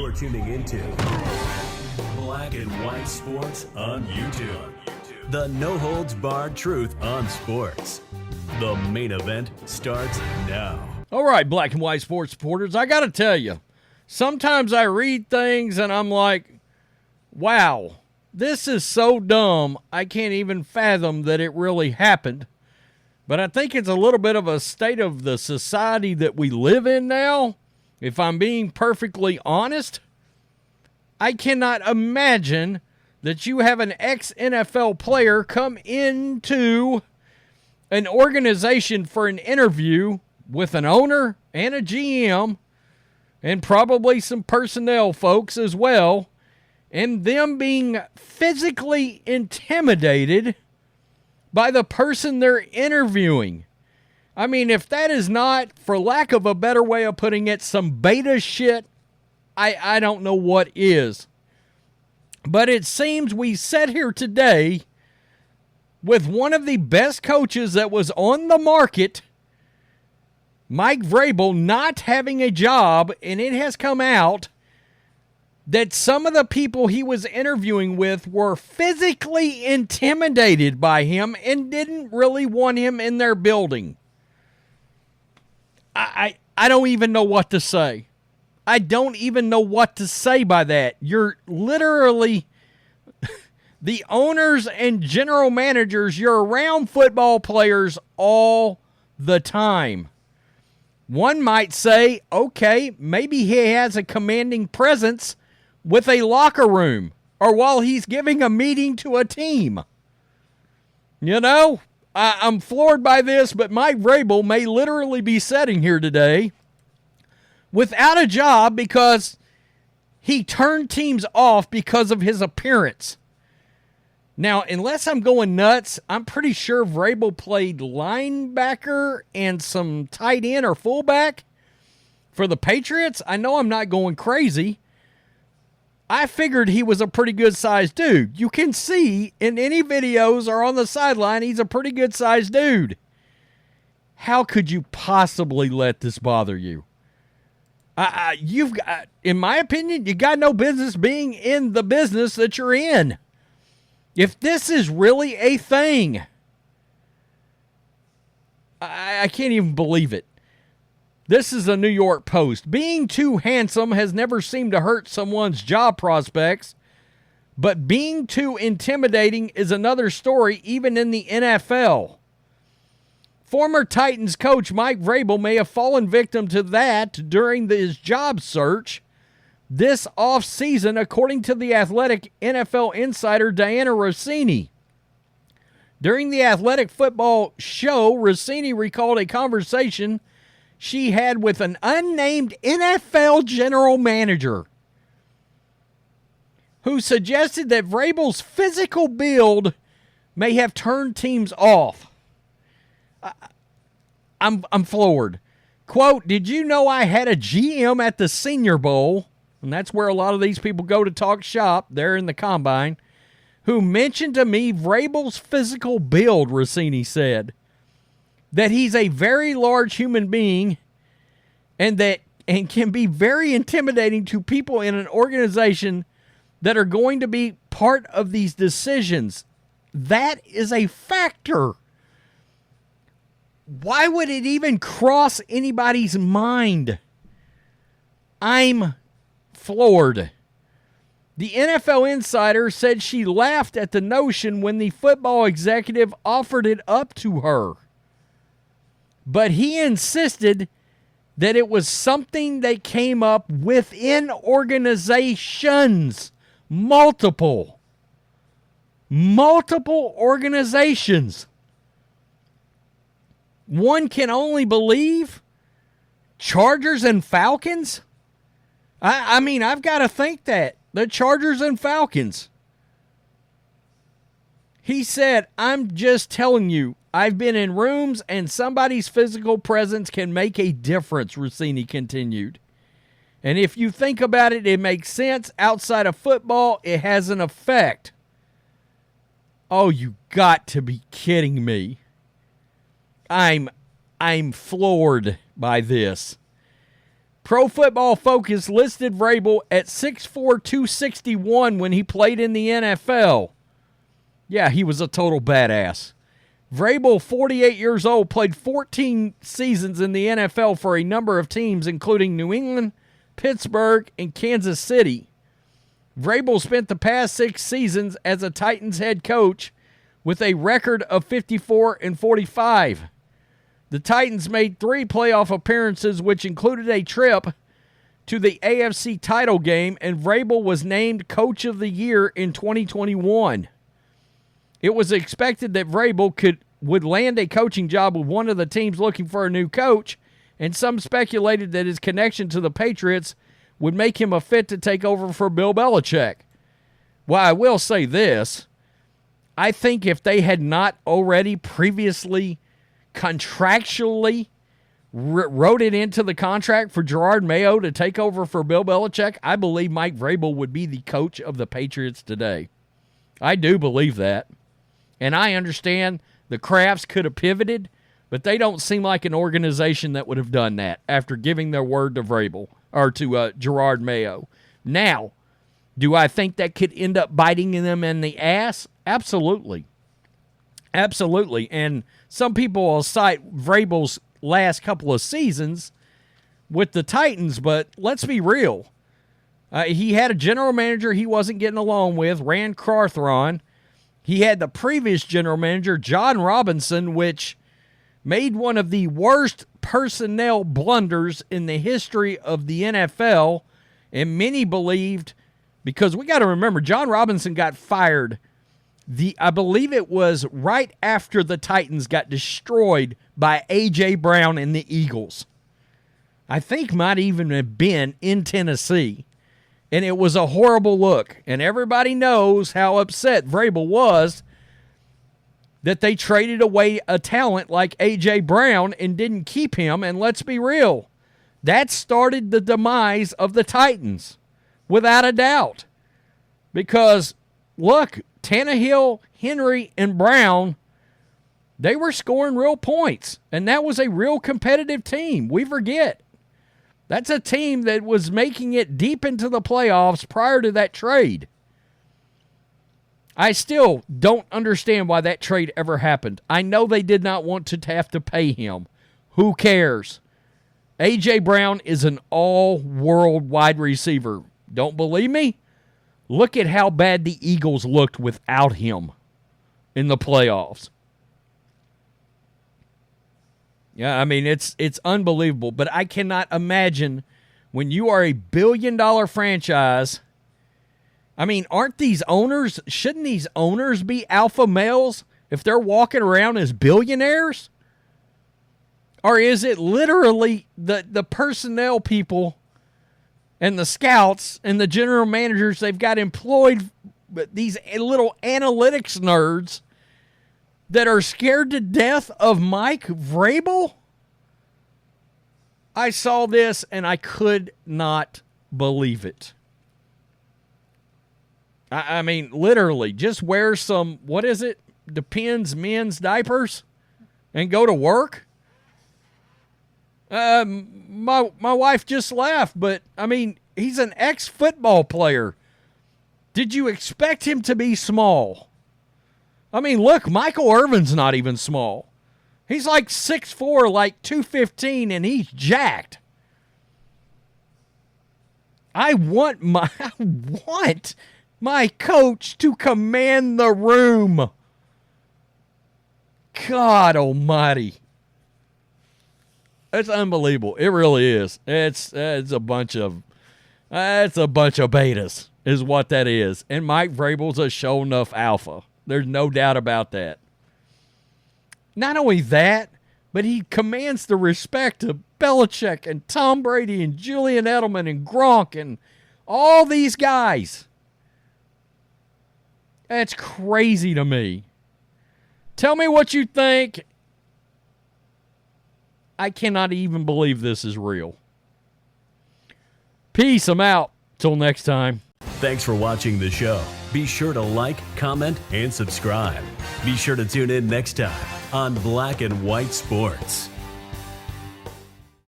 You're tuning into Black and White Sports on YouTube. The no-holds-barred truth on sports. The main event starts now. All right, Black and White Sports supporters, I got to tell you, sometimes I read things and I'm like, wow, this is so dumb, I can't even fathom that it really happened. But I think it's a little bit of a state of the society that we live in now. If I'm being perfectly honest, I cannot imagine that you have an ex-NFL player come into an organization for an interview with an owner and a GM and probably some personnel folks as well, and them being physically intimidated by the person they're interviewing. I mean, if that is not, for lack of a better way of putting it, some beta shit, I don't know what is. But it seems we sit here today with one of the best coaches that was on the market, Mike Vrabel, not having a job, and it has come out that some of the people he was interviewing with were physically intimidated by him and didn't really want him in their building. I don't even know what to say. I don't even know what to say by that. You're literally the owners and general managers. You're around football players all the time. One might say, okay, maybe he has a commanding presence with a locker room or while he's giving a meeting to a team. You know, I'm floored by this, but Mike Vrabel may literally be sitting here today without a job because he turned teams off because of his appearance. Now, unless I'm going nuts, I'm pretty sure Vrabel played linebacker and some tight end or fullback for the Patriots. I know I'm not going crazy. I figured he was a pretty good-sized dude. You can see in any videos or on the sideline, he's a pretty good-sized dude. How could you possibly let this bother you? You've got, in my opinion, you got no business being in the business that you're in. If this is really a thing, I can't even believe it. This is a New York Post. Being too handsome has never seemed to hurt someone's job prospects, but being too intimidating is another story, even in the NFL. Former Titans coach Mike Vrabel may have fallen victim to that during his job search this offseason, according to the Athletic NFL insider Diana Rossini. During the Athletic football show, Rossini recalled a conversation she had with an unnamed NFL general manager who suggested that Vrabel's physical build may have turned teams off. I'm floored. Quote, "Did you know I had a GM at the Senior Bowl?" And that's where a lot of these people go to talk shop there in the combine, who mentioned to me Vrabel's physical build, Rossini said. That he's a very large human being and can be very intimidating to people in an organization that are going to be part of these decisions. That is a factor. Why would it even cross anybody's mind? I'm floored. The NFL insider said she laughed at the notion when the football executive offered it up to her. But he insisted that it was something that came up within organizations. Multiple organizations. One can only believe Chargers and Falcons? I mean, I've got to think that. The Chargers and Falcons. He said, "I'm just telling you, I've been in rooms and somebody's physical presence can make a difference," Rossini continued. "And if you think about it, it makes sense. Outside of football, it has an effect." Oh, you got to be kidding me. I'm floored by this. Pro Football Focus listed Vrabel at 6'4", 261 when he played in the NFL. Yeah, he was a total badass. Vrabel, 48 years old, played 14 seasons in the NFL for a number of teams, including New England, Pittsburgh, and Kansas City. Vrabel spent the past 6 seasons as a Titans head coach with a record of 54-45. The Titans made 3 playoff appearances, which included a trip to the AFC title game, and Vrabel was named Coach of the Year in 2021. It was expected that Vrabel would land a coaching job with one of the teams looking for a new coach, and some speculated that his connection to the Patriots would make him a fit to take over for Bill Belichick. Well, I will say this. I think if they had not already previously contractually wrote it into the contract for Gerard Mayo to take over for Bill Belichick, I believe Mike Vrabel would be the coach of the Patriots today. I do believe that. And I understand the Crafts could have pivoted, but they don't seem like an organization that would have done that after giving their word to Vrabel or to Gerard Mayo. Now, do I think that could end up biting them in the ass? Absolutely. Absolutely. And some people will cite Vrabel's last couple of seasons with the Titans, but let's be real. He had a general manager he wasn't getting along with, Rand Carthon. He had the previous general manager, John Robinson, which made one of the worst personnel blunders in the history of the NFL, and many believed, because we got to remember, John Robinson got fired I believe it was right after the Titans got destroyed by A.J. Brown and the Eagles. I think might even have been in Tennessee. And it was a horrible look. And everybody knows how upset Vrabel was that they traded away a talent like A.J. Brown and didn't keep him. And let's be real, that started the demise of the Titans, without a doubt. Because, look, Tannehill, Henry, and Brown, they were scoring real points. And that was a real competitive team. We forget. That's a team that was making it deep into the playoffs prior to that trade. I still don't understand why that trade ever happened. I know they did not want to have to pay him. Who cares? A.J. Brown is an all-world wide receiver. Don't believe me? Look at how bad the Eagles looked without him in the playoffs. Yeah, I mean, it's unbelievable. But I cannot imagine when you are a billion-dollar franchise. I mean, shouldn't these owners be alpha males if they're walking around as billionaires? Or is it literally the personnel people and the scouts and the general managers they've got employed, these little analytics nerds that are scared to death of Mike Vrabel? I saw this and I could not believe it. I mean, literally, just wear some, what is it? Depends men's diapers and go to work? My wife just laughed, but, I mean, he's an ex-football player. Did you expect him to be small? I mean, look, Michael Irvin's not even small. He's like 6'4", like 215, and he's jacked. I want my coach to command the room. God almighty. It's unbelievable. It really is. It's a bunch of betas is what that is. And Mike Vrabel's a show enough alpha. There's no doubt about that. Not only that, but he commands the respect of Belichick and Tom Brady and Julian Edelman and Gronk and all these guys. That's crazy to me. Tell me what you think. I cannot even believe this is real. Peace. I'm out. Till next time. Thanks for watching the show. Be sure to like, comment, and subscribe. Be sure to tune in next time on Black and White Sports.